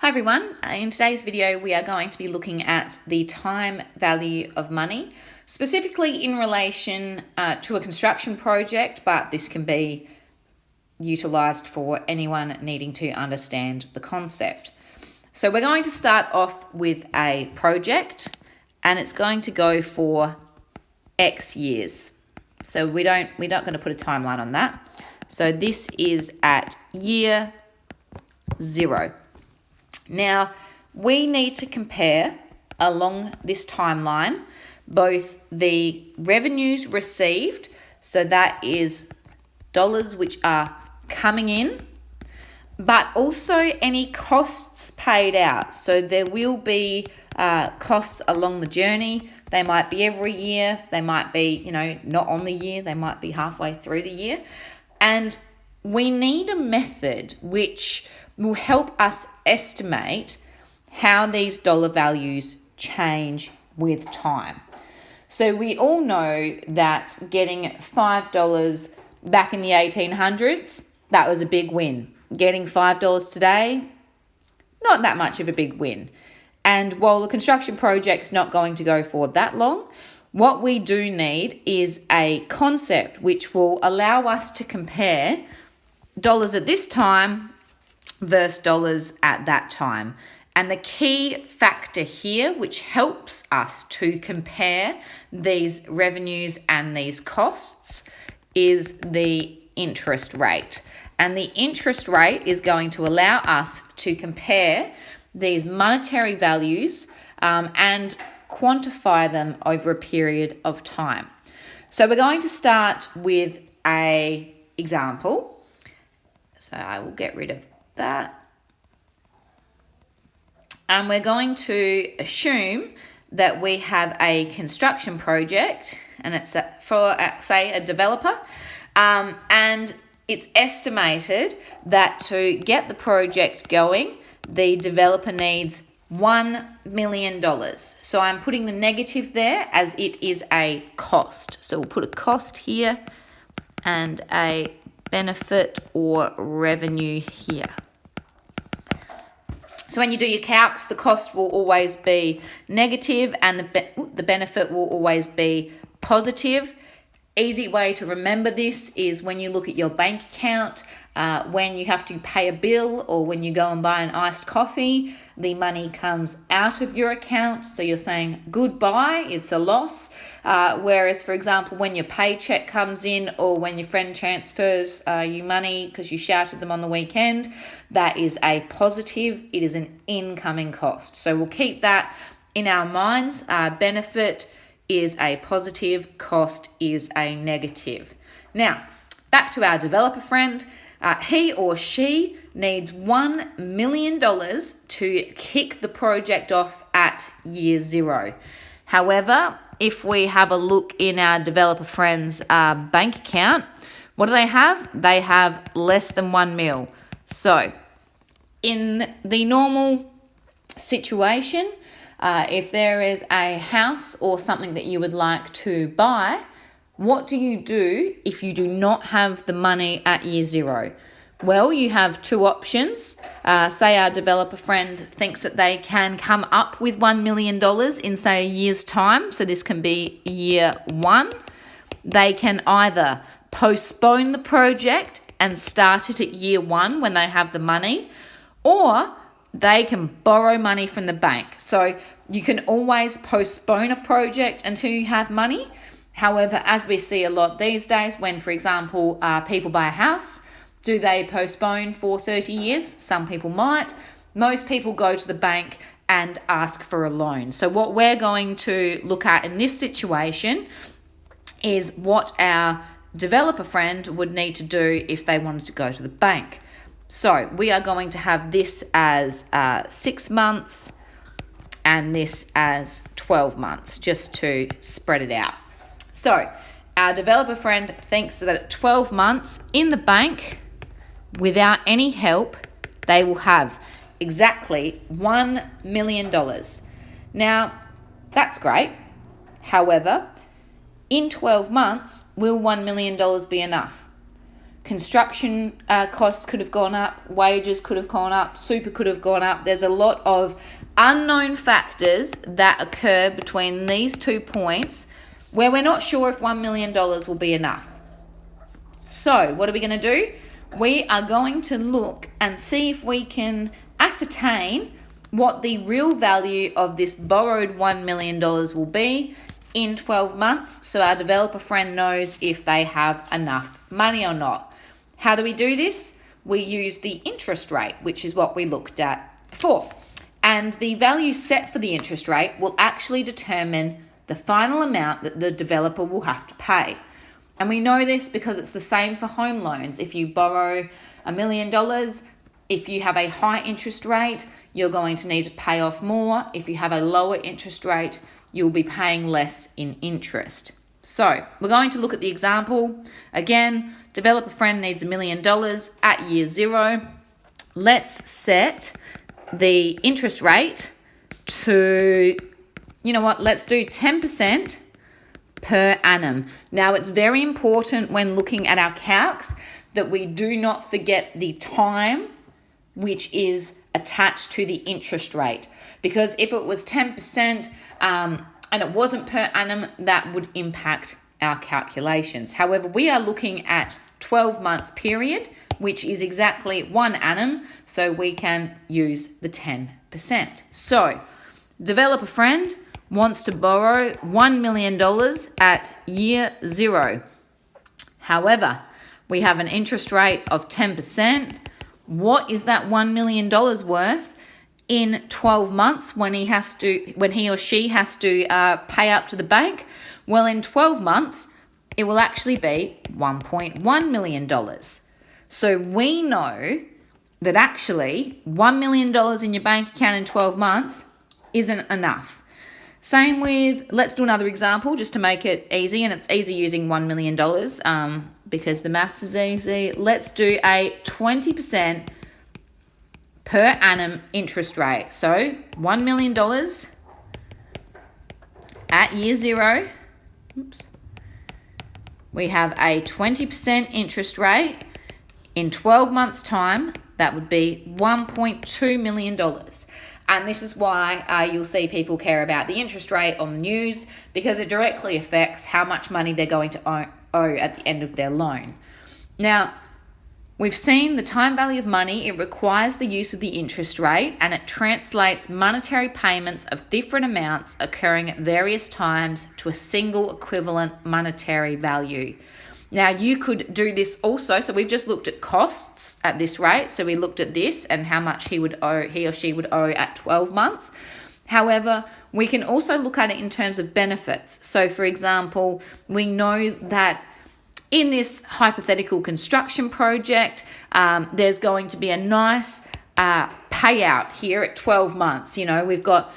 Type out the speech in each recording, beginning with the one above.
Hi everyone, in today's video we are going to be looking at the time value of money, specifically in relation to a construction project, but this can be utilised for anyone needing to understand the concept. So we're going to start off with a project and it's going to go for X years. So we're not going to put a timeline on that. So this is at year 0. Now, we need to compare along this timeline both the revenues received, so that is dollars which are coming in, but also any costs paid out. So there will be costs along the journey. They might be every year. They might be, not on the year. They might be halfway through the year. And we need a method which will help us estimate how these dollar values change with time. So we all know that getting $5 back in the 1800s, that was a big win. Getting $5 today, not that much of a big win. And while the construction project's not going to go for that long, what we do need is a concept which will allow us to compare dollars at this time versus dollars at that time. And the key factor here, which helps us to compare these revenues and these costs, is the interest rate. And the interest rate is going to allow us to compare these monetary values and quantify them over a period of time. So we're going to start with an example. So I will get rid of that. And we're going to assume that we have a construction project and it's for, say, a developer. And it's estimated that to get the project going, the developer needs $1 million. So I'm putting the negative there as it is a cost. So we'll put a cost here and a benefit or revenue here. So when you do your calcs, the cost will always be negative and the benefit will always be positive. Easy way to remember this is when you look at your bank account, when you have to pay a bill or when you go and buy an iced coffee, the money comes out of your account. So you're saying goodbye, it's a loss. Whereas, for example, when your paycheck comes in or when your friend transfers you money because you shouted them on the weekend, that is a positive. It is an incoming cost. So we'll keep that in our minds. Benefit is a positive, cost is a negative. Now, back to our developer friend. He or she needs $1 million to kick the project off at year 0. However, if we have a look in our developer friend's bank account, what do they have? They have less than $1 million. So, in the normal situation, if there is a house or something that you would like to buy, what do you do if you do not have the money at year 0? Well, you have two options. Say our developer friend thinks that they can come up with $1 million in, say, a year's time. So this can be year 1. They can either postpone the project and start it at year 1 when they have the money, or they can borrow money from the bank. So you can always postpone a project until you have money. However, as we see a lot these days, when, for example, people buy a house, do they postpone for 30 years? Some people might. Most people go to the bank and ask for a loan. So what we're going to look at in this situation is what our developer friend would need to do if they wanted to go to the bank. So we are going to have this as 6 months and this as 12 months, just to spread it out. So our developer friend thinks that at 12 months in the bank, without any help, they will have exactly $1 million. Now, that's great. However, in 12 months, will $1 million be enough? Construction costs could have gone up, wages could have gone up, super could have gone up. There's a lot of unknown factors that occur between these 2 points where we're not sure if $1 million will be enough. So what are we going to do? We are going to look and see if we can ascertain what the real value of this borrowed $1 million will be in 12 months, so our developer friend knows if they have enough money or not. How do we do this? We use the interest rate, which is what we looked at before. And the value set for the interest rate will actually determine the final amount that the developer will have to pay. And we know this because it's the same for home loans. If you borrow $1 million, if you have a high interest rate, you're going to need to pay off more. If you have a lower interest rate, you'll be paying less in interest. So we're going to look at the example. Again, developer friend needs $1 million at year 0. Let's set the interest rate to, let's do 10% per annum. Now, it's very important when looking at our calcs that we do not forget the time which is attached to the interest rate, because if it was 10% and it wasn't per annum, that would impact our calculations. However, we are looking at 12-month period, which is exactly 1 annum, so we can use the 10%. So, developer friend wants to borrow $1 million at year 0. However, we have an interest rate of 10%. What is that $1 million worth in 12 months when he or she has to pay up to the bank? Well, in 12 months, it will actually be $1.1 million. So we know that actually $1 million in your bank account in 12 months isn't enough. Same with, let's do another example just to make it easy, and it's easy using $1 million because the maths is easy. Let's do a 20% per annum interest rate. So $1 million at year 0. Oops. We have a 20% interest rate. In 12 months' time, that would be $1.2 million. And this is why you'll see people care about the interest rate on the news, because it directly affects how much money they're going to owe at the end of their loan. Now, we've seen the time value of money. It requires the use of the interest rate, and it translates monetary payments of different amounts occurring at various times to a single equivalent monetary value. Now, you could do this also. So we've just looked at costs at this rate. So we looked at this and how much he or she would owe at 12 months. However, we can also look at it in terms of benefits. So, for example, we know that in this hypothetical construction project, there's going to be a nice payout here at 12 months. We've got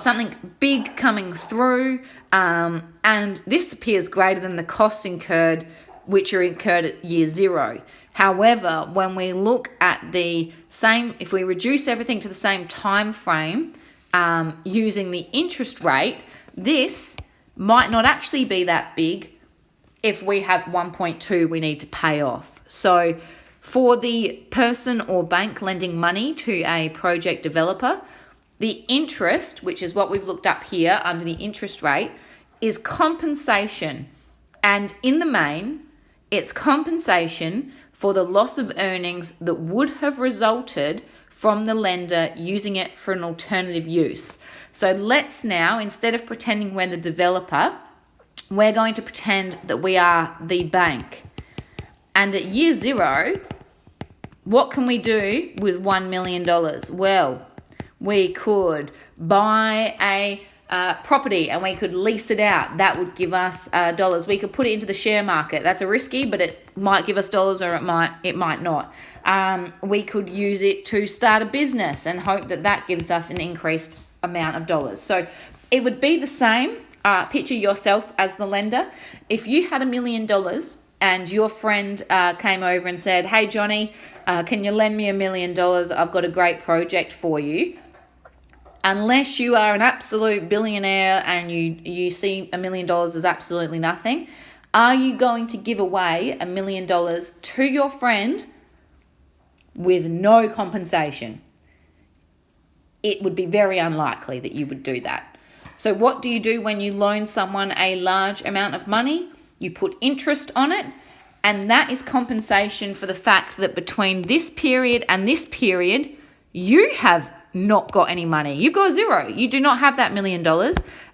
something big coming through, and this appears greater than the costs incurred, which are incurred at year 0. However, when we look at the same, if we reduce everything to the same time frame, using the interest rate, this might not actually be that big if we have 1.2 we need to pay off. So for the person or bank lending money to a project developer, the interest, which is what we've looked up here under the interest rate, is compensation. And in the main, it's compensation for the loss of earnings that would have resulted from the lender using it for an alternative use. So let's now, instead of pretending we're the developer, we're going to pretend that we are the bank. And at year 0, what can we do with $1 million? Well, we could buy a property and we could lease it out. That would give us dollars. We could put it into the share market. That's a risky, but it might give us dollars, or it might not. We could use it to start a business and hope that gives us an increased amount of dollars. So it would be the same. Picture yourself as the lender. If you had $1 million and your friend came over and said, "Hey Johnny, can you lend me $1 million? I've got a great project for you." Unless you are an absolute billionaire and you see $1 million as absolutely nothing, Are you going to give away $1 million to your friend with no compensation? It would be very unlikely that you would do that. So what do you do when you loan someone a large amount of money? You put interest on it, and that is compensation for the fact that between this period and this period, you have not got any money. You've got zero. You do not have that $1 million,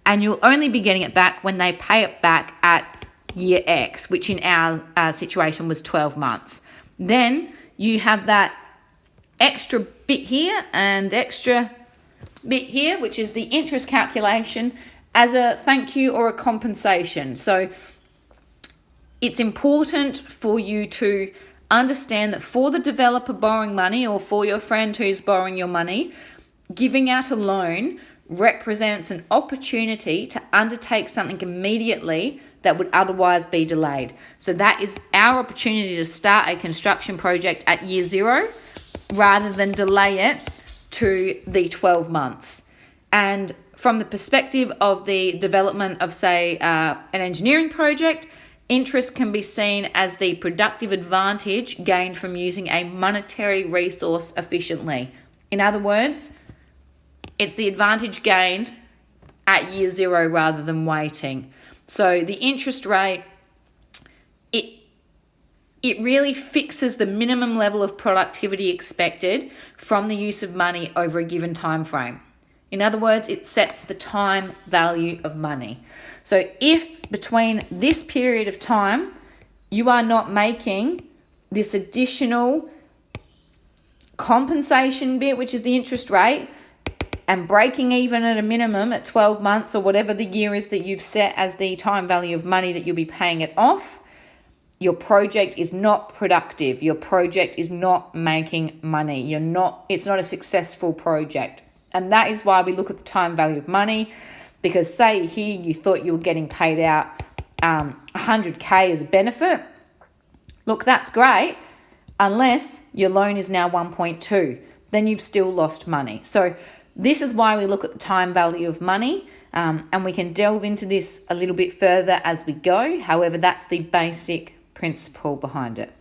and you'll only be getting it back when they pay it back at year X, which in our situation was 12 months. Then you have that extra bit here and extra bit here, which is the interest calculation as a thank you or a compensation. So it's important for you to understand that for the developer borrowing money, or for your friend who's borrowing your money, giving out a loan represents an opportunity to undertake something immediately that would otherwise be delayed. So that is our opportunity to start a construction project at year 0 rather than delay it to the 12 months. And from the perspective of the development of, say, an engineering project, interest can be seen as the productive advantage gained from using a monetary resource efficiently. In other words, it's the advantage gained at year 0 rather than waiting. So the interest rate, it really fixes the minimum level of productivity expected from the use of money over a given time frame. In other words, it sets the time value of money. So if between this period of time you are not making this additional compensation bit, which is the interest rate, and breaking even at a minimum at 12 months or whatever the year is that you've set as the time value of money that you'll be paying it off, your project is not productive. Your project is not making money. It's not a successful project. And that is why we look at the time value of money, because say here you thought you were getting paid out 100K as a benefit. Look, that's great, unless your loan is now 1.2. Then you've still lost money. So this is why we look at the time value of money, and we can delve into this a little bit further as we go. However, that's the basic principle behind it.